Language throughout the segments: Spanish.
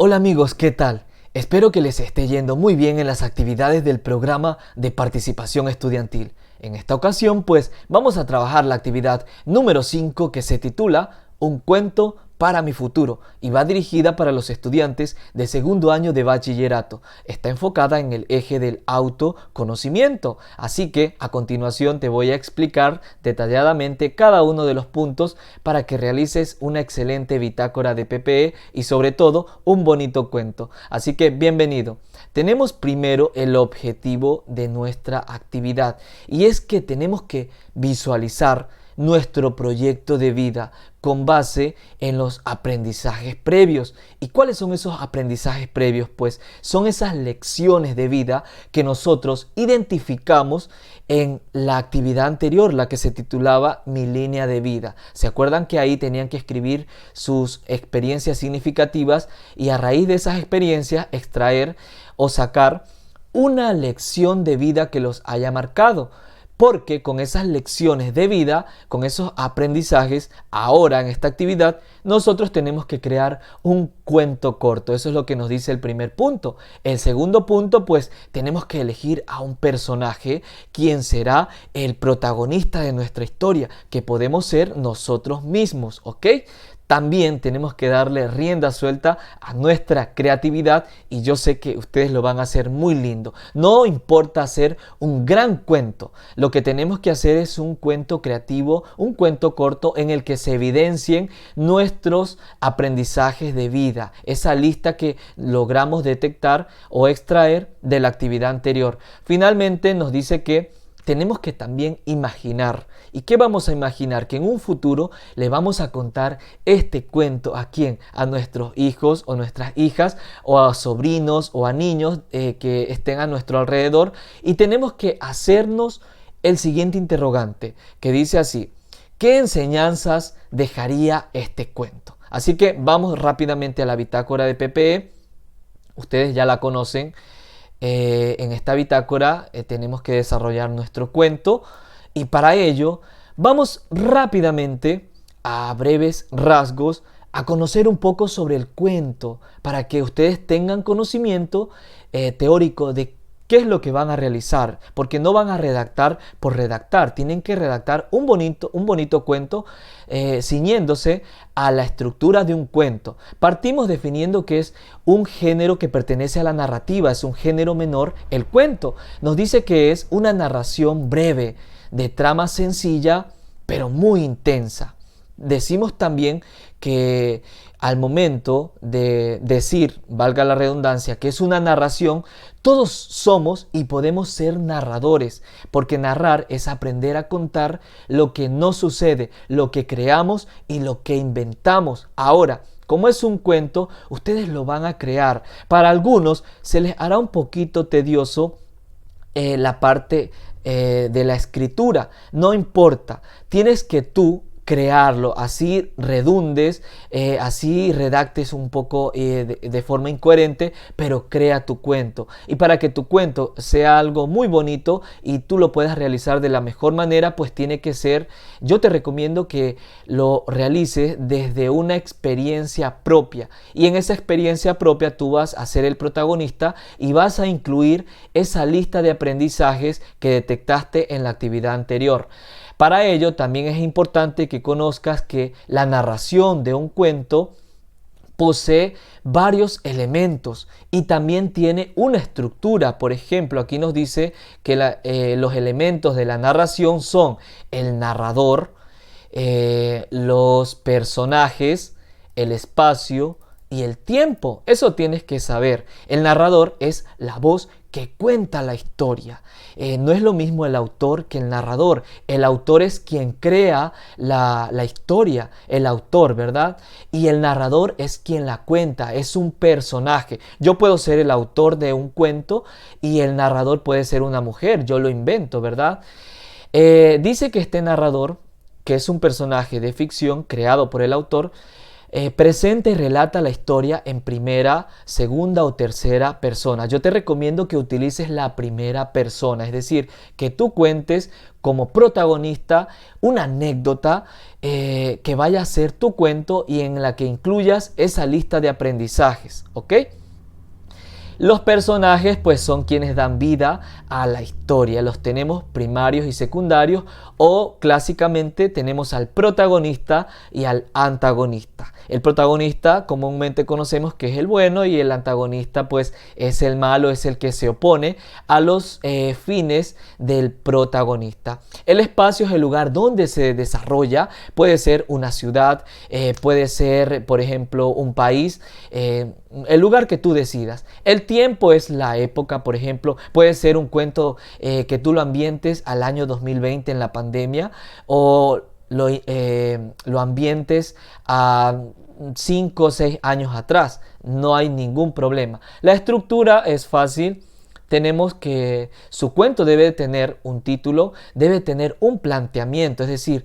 Hola amigos, ¿qué tal? Espero que les esté yendo muy bien en las actividades del programa de participación estudiantil. En esta ocasión, pues, vamos a trabajar la actividad número 5 que se titula Un cuento para mi futuro y va dirigida para los estudiantes de segundo año de bachillerato. Está enfocada en el eje del autoconocimiento. Así que a continuación te voy a explicar detalladamente cada uno de los puntos para que realices una excelente bitácora de PPE y sobre todo un bonito cuento. Así que bienvenido. Tenemos primero el objetivo de nuestra actividad y es que tenemos que visualizar nuestro proyecto de vida con base en los aprendizajes previos. ¿Y cuáles son esos aprendizajes previos? Pues son esas lecciones de vida que nosotros identificamos en la actividad anterior, la que se titulaba Mi línea de vida. ¿Se acuerdan que ahí tenían que escribir sus experiencias significativas y a raíz de esas experiencias extraer o sacar una lección de vida que los haya marcado? Porque con esas lecciones de vida, con esos aprendizajes, ahora en esta actividad, nosotros tenemos que crear un cuento corto. Eso es lo que nos dice el primer punto. El segundo punto, pues, tenemos que elegir a un personaje quien será el protagonista de nuestra historia, que podemos ser nosotros mismos, ¿ok? También tenemos que darle rienda suelta a nuestra creatividad y yo sé que ustedes lo van a hacer muy lindo. No importa hacer un gran cuento, lo que tenemos que hacer es un cuento creativo, un cuento corto en el que se evidencien nuestros aprendizajes de vida, esa lista que logramos detectar o extraer de la actividad anterior. Finalmente nos dice que tenemos que también imaginar. ¿Y qué vamos a imaginar? Que en un futuro le vamos a contar este cuento ¿a quién? A nuestros hijos o nuestras hijas o a sobrinos o a niños que estén a nuestro alrededor y tenemos que hacernos el siguiente interrogante que dice así: ¿qué enseñanzas dejaría este cuento? Así que vamos rápidamente a la bitácora de PPE. Ustedes ya la conocen. En esta bitácora tenemos que desarrollar nuestro cuento y para ello vamos rápidamente a breves rasgos a conocer un poco sobre el cuento para que ustedes tengan conocimiento teórico de qué es lo que van a realizar, porque no van a redactar por redactar, tienen que redactar un bonito cuento ciñéndose a la estructura de un cuento. Partimos definiendo que es un género que pertenece a la narrativa, es un género menor, el cuento. Nos dice que es una narración breve, de trama sencilla, pero muy intensa. Decimos también que al momento de decir, valga la redundancia, que es una narración, todos somos y podemos ser narradores, porque narrar es aprender a contar lo que no sucede, lo que creamos y lo que inventamos. Ahora, como es un cuento, ustedes lo van a crear. Para algunos se les hará un poquito tedioso la parte de la escritura. No importa, tienes que tú crearlo, así redundes, así redactes un poco de forma incoherente, pero crea tu cuento. Y para que tu cuento sea algo muy bonito y tú lo puedas realizar de la mejor manera, pues tiene que ser, yo te recomiendo que lo realices desde una experiencia propia. Y en esa experiencia propia tú vas a ser el protagonista y vas a incluir esa lista de aprendizajes que detectaste en la actividad anterior. Para ello también es importante que conozcas que la narración de un cuento posee varios elementos y también tiene una estructura. Por ejemplo, aquí nos dice que los elementos de la narración son el narrador, los personajes, el espacio y el tiempo. Eso tienes que saber. El narrador es la voz que cuenta la historia. No es lo mismo el autor que el narrador. El autor es quien crea la historia, el autor, ¿verdad? Y el narrador es quien la cuenta, es un personaje. Yo puedo ser el autor de un cuento y el narrador puede ser una mujer, yo lo invento, ¿verdad? Dice que este narrador, que es un personaje de ficción creado por el autor, Presenta y relata la historia en primera, segunda o tercera persona. Yo te recomiendo que utilices la primera persona, es decir, que tú cuentes como protagonista una anécdota que vaya a ser tu cuento y en la que incluyas esa lista de aprendizajes, ¿ok? Los personajes pues son quienes dan vida a la historia. Los tenemos primarios y secundarios, o clásicamente tenemos al protagonista y al antagonista. El protagonista comúnmente conocemos que es el bueno y el antagonista pues es el malo, es el que se opone a los fines del protagonista. El espacio es el lugar donde se desarrolla, puede ser una ciudad, puede ser por ejemplo un país, el lugar que tú decidas. El tiempo es la época, por ejemplo, puede ser un cuento que tú lo ambientes al año 2020 en la pandemia, o lo ambientes a 5 o 6 años atrás. No hay ningún problema. La estructura es fácil. Tenemos que su cuento debe tener un título, debe tener un planteamiento, es decir,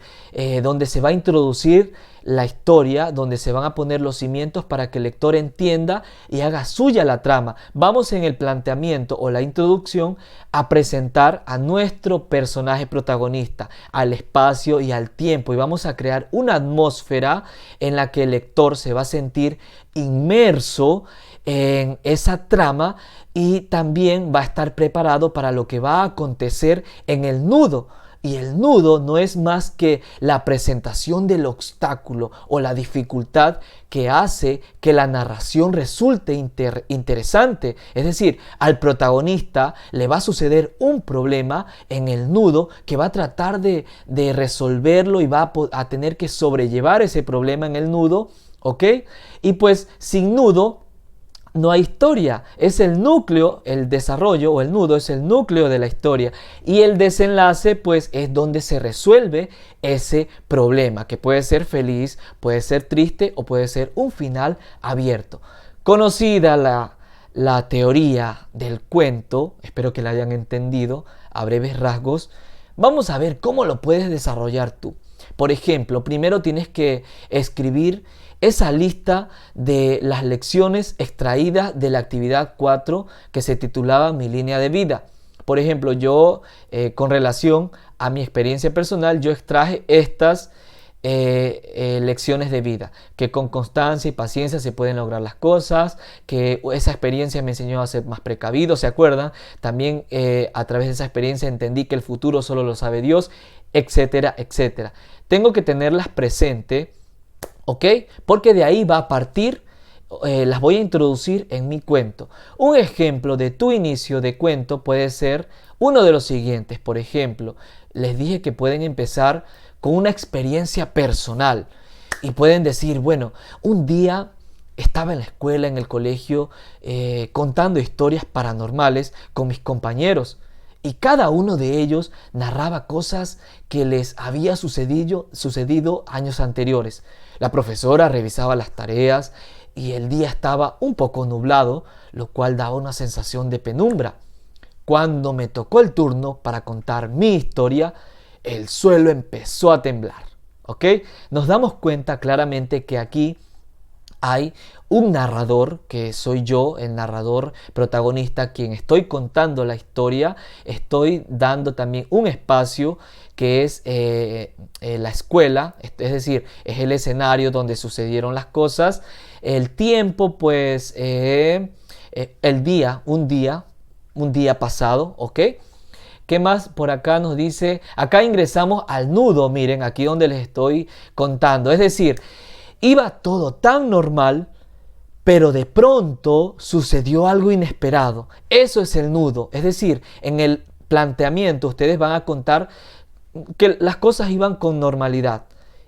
donde se va a introducir la historia, donde se van a poner los cimientos para que el lector entienda y haga suya la trama. Vamos en el planteamiento o la introducción a presentar a nuestro personaje protagonista, al espacio y al tiempo, y vamos a crear una atmósfera en la que el lector se va a sentir inmerso en esa trama y también va a estar preparado para lo que va a acontecer en el nudo. Y el nudo no es más que la presentación del obstáculo o la dificultad que hace que la narración resulte interesante. Es decir, al protagonista le va a suceder un problema en el nudo que va a tratar de resolverlo y va a tener que sobrellevar ese problema en el nudo, ¿ok? Y pues sin nudo no hay historia, es el núcleo, el desarrollo o el nudo es el núcleo de la historia, y el desenlace pues es donde se resuelve ese problema, que puede ser feliz, puede ser triste o puede ser un final abierto. Conocida la teoría del cuento, espero que la hayan entendido a breves rasgos, vamos a ver cómo lo puedes desarrollar tú. Por ejemplo, primero tienes que escribir esa lista de las lecciones extraídas de la actividad 4 que se titulaba Mi línea de vida. Por ejemplo, yo con relación a mi experiencia personal, yo extraje estas lecciones de vida, que con constancia y paciencia se pueden lograr las cosas, que esa experiencia me enseñó a ser más precavido, ¿se acuerdan? También a través de esa experiencia entendí que el futuro solo lo sabe Dios, etcétera, etcétera. Tengo que tenerlas presente, ¿ok? Porque de ahí va a partir, las voy a introducir en mi cuento. Un ejemplo de tu inicio de cuento puede ser uno de los siguientes. Por ejemplo, les dije que pueden empezar con una experiencia personal y pueden decir, bueno, un día estaba en la escuela, en el colegio, contando historias paranormales con mis compañeros. Y cada uno de ellos narraba cosas que les había sucedido años anteriores. La profesora revisaba las tareas y el día estaba un poco nublado, lo cual daba una sensación de penumbra. Cuando me tocó el turno para contar mi historia, el suelo empezó a temblar. ¿Ok? Nos damos cuenta claramente que aquí hay un narrador, que soy yo, el narrador protagonista, quien estoy contando la historia. Estoy dando también un espacio que es la escuela, es decir, es el escenario donde sucedieron las cosas. El tiempo, pues, el día, un día pasado, ¿ok? ¿Qué más por acá nos dice? Acá ingresamos al nudo, miren, aquí donde les estoy contando. Es decir, iba todo tan normal, pero de pronto sucedió algo inesperado. Eso es el nudo. Es decir, en el planteamiento ustedes van a contar que las cosas iban con normalidad.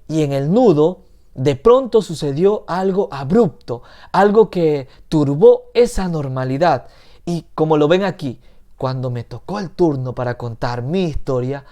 Y en el nudo, de pronto sucedió algo abrupto, algo que turbó esa normalidad. Y como lo ven aquí, cuando me tocó el turno para contar mi historia,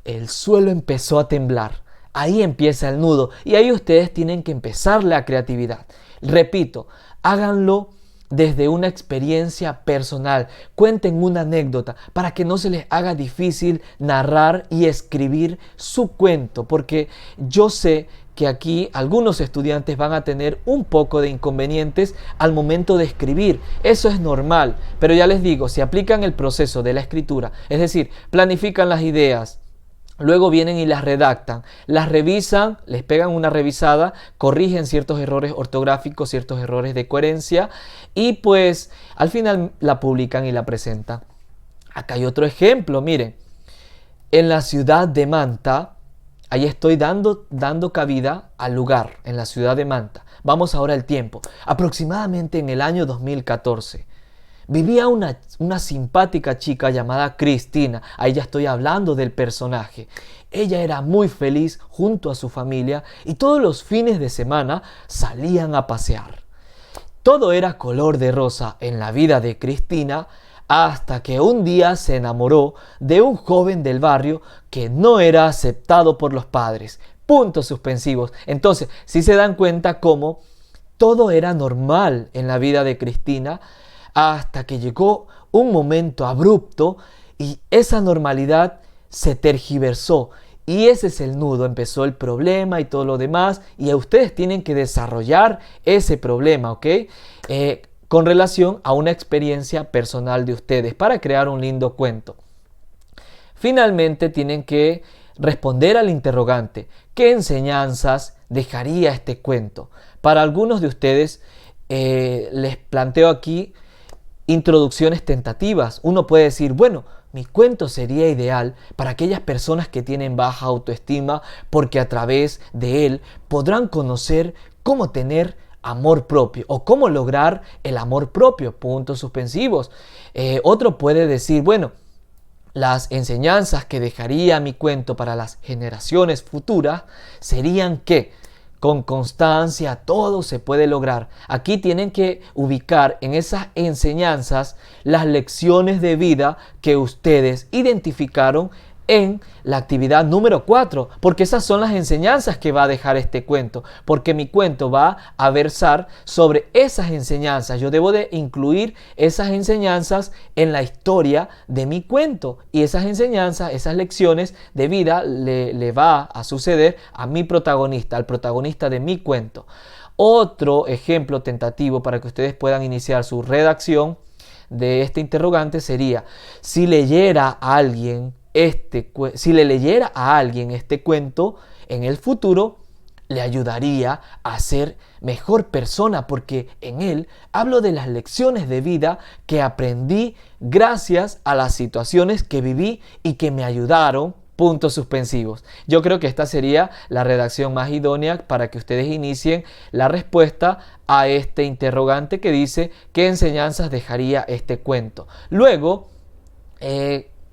el suelo empezó a temblar. Ahí empieza el nudo y ahí ustedes tienen que empezar la creatividad. Repito, háganlo desde una experiencia personal. Cuenten una anécdota para que no se les haga difícil narrar y escribir su cuento, porque yo sé que aquí algunos estudiantes van a tener un poco de inconvenientes al momento de escribir. Eso es normal, pero ya les digo, si aplican el proceso de la escritura, es decir, planifican las ideas, luego vienen y las redactan, las revisan, les pegan una revisada, corrigen ciertos errores ortográficos, ciertos errores de coherencia y pues al final la publican y la presentan. Acá hay otro ejemplo, miren, en la ciudad de Manta, ahí estoy dando cabida al lugar, en la ciudad de Manta. Vamos ahora al tiempo, aproximadamente en el año 2014. Vivía una simpática chica llamada Cristina. Ahí ya estoy hablando del personaje. Ella era muy feliz junto a su familia y todos los fines de semana salían a pasear. Todo era color de rosa en la vida de Cristina hasta que un día se enamoró de un joven del barrio que no era aceptado por los padres. Puntos suspensivos. Entonces, si se dan cuenta cómo todo era normal en la vida de Cristina, hasta que llegó un momento abrupto y esa normalidad se tergiversó. Y ese es el nudo, empezó el problema y todo lo demás, y ustedes tienen que desarrollar ese problema, ¿ok? Con relación a una experiencia personal de ustedes para crear un lindo cuento. Finalmente tienen que responder al interrogante, ¿qué enseñanzas dejaría este cuento? Para algunos de ustedes les planteo aquí introducciones tentativas. Uno puede decir, bueno, mi cuento sería ideal para aquellas personas que tienen baja autoestima porque a través de él podrán conocer cómo tener amor propio o cómo lograr el amor propio, puntos suspensivos. Otro puede decir, bueno, las enseñanzas que dejaría mi cuento para las generaciones futuras serían que con constancia todo se puede lograr. Aquí tienen que ubicar en esas enseñanzas las lecciones de vida que ustedes identificaron en la actividad número 4, porque esas son las enseñanzas que va a dejar este cuento, porque mi cuento va a versar sobre esas enseñanzas. Yo debo de incluir esas enseñanzas en la historia de mi cuento y esas enseñanzas, esas lecciones de vida le va a suceder a mi protagonista, al protagonista de mi cuento. Otro ejemplo tentativo para que ustedes puedan iniciar su redacción de este interrogante sería, si le leyera a alguien este cuento en el futuro, le ayudaría a ser mejor persona porque en él hablo de las lecciones de vida que aprendí gracias a las situaciones que viví y que me ayudaron. Puntos suspensivos. Yo creo que esta sería la redacción más idónea para que ustedes inicien la respuesta a este interrogante que dice ¿qué enseñanzas dejaría este cuento? Luego,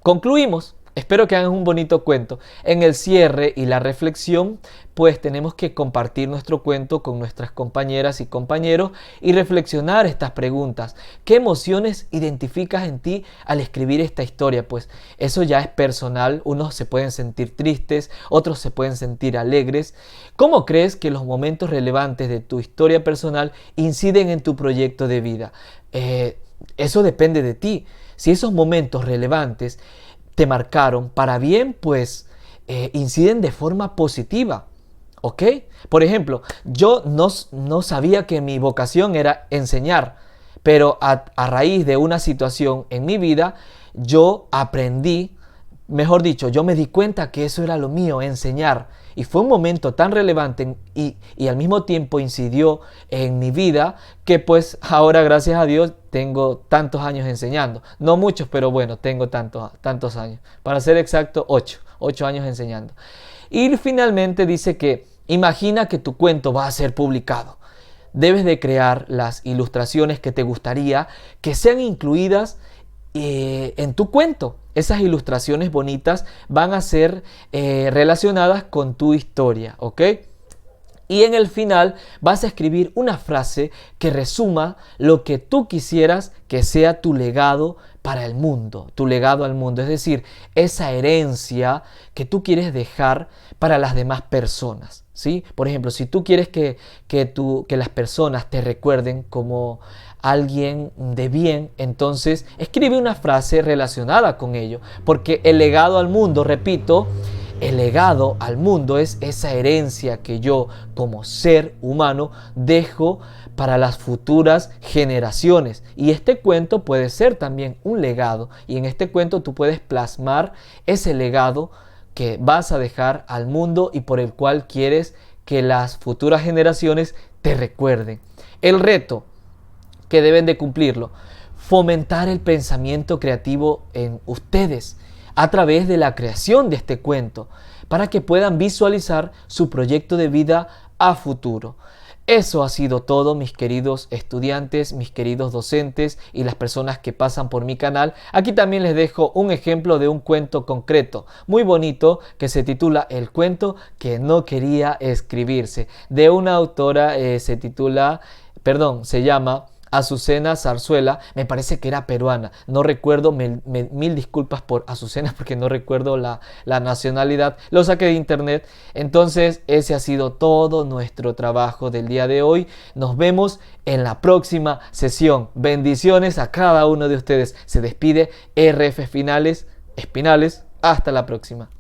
concluimos. Espero que hagan un bonito cuento. En el cierre y la reflexión, pues tenemos que compartir nuestro cuento con nuestras compañeras y compañeros y reflexionar estas preguntas. ¿Qué emociones identificas en ti al escribir esta historia? Pues eso ya es personal. Unos se pueden sentir tristes, otros se pueden sentir alegres. ¿Cómo crees que los momentos relevantes de tu historia personal inciden en tu proyecto de vida? Eso depende de ti. Si esos momentos relevantes te marcaron para bien, pues inciden de forma positiva, ¿ok? Por ejemplo, yo no sabía que mi vocación era enseñar, pero a raíz de una situación en mi vida, yo aprendí, mejor dicho, yo me di cuenta que eso era lo mío, enseñar. Y fue un momento tan relevante y al mismo tiempo incidió en mi vida que pues ahora, gracias a Dios, tengo tantos años enseñando. No muchos, pero bueno, tengo tantos años. Para ser exacto, 8 años enseñando. Y finalmente dice que imagina que tu cuento va a ser publicado. Debes de crear las ilustraciones que te gustaría que sean incluidas en tu cuento. Esas ilustraciones bonitas van a ser relacionadas con tu historia, ¿ok? Y en el final vas a escribir una frase que resuma lo que tú quisieras que sea tu legado para el mundo, tu legado al mundo, es decir, esa herencia que tú quieres dejar para las demás personas, ¿sí? Por ejemplo, si tú quieres que las personas te recuerden como alguien de bien, entonces escribe una frase relacionada con ello, porque el legado al mundo, repito, el legado al mundo es esa herencia que yo como ser humano dejo para las futuras generaciones. Y este cuento puede ser también un legado. Y en este cuento tú puedes plasmar ese legado que vas a dejar al mundo y por el cual quieres que las futuras generaciones te recuerden. El reto que deben de cumplirlo: fomentar el pensamiento creativo en ustedes a través de la creación de este cuento, para que puedan visualizar su proyecto de vida a futuro. Eso ha sido todo, mis queridos estudiantes, mis queridos docentes y las personas que pasan por mi canal. Aquí también les dejo un ejemplo de un cuento concreto, muy bonito, que se titula El cuento que no quería escribirse, de una autora, se llama Azucena Zarzuela. Me parece que era peruana, no recuerdo, mil disculpas por Azucena porque no recuerdo la nacionalidad, lo saqué de internet. Entonces ese ha sido todo nuestro trabajo del día de hoy. Nos vemos en la próxima sesión. Bendiciones a cada uno de ustedes. Se despide RF Espinales. Hasta la próxima.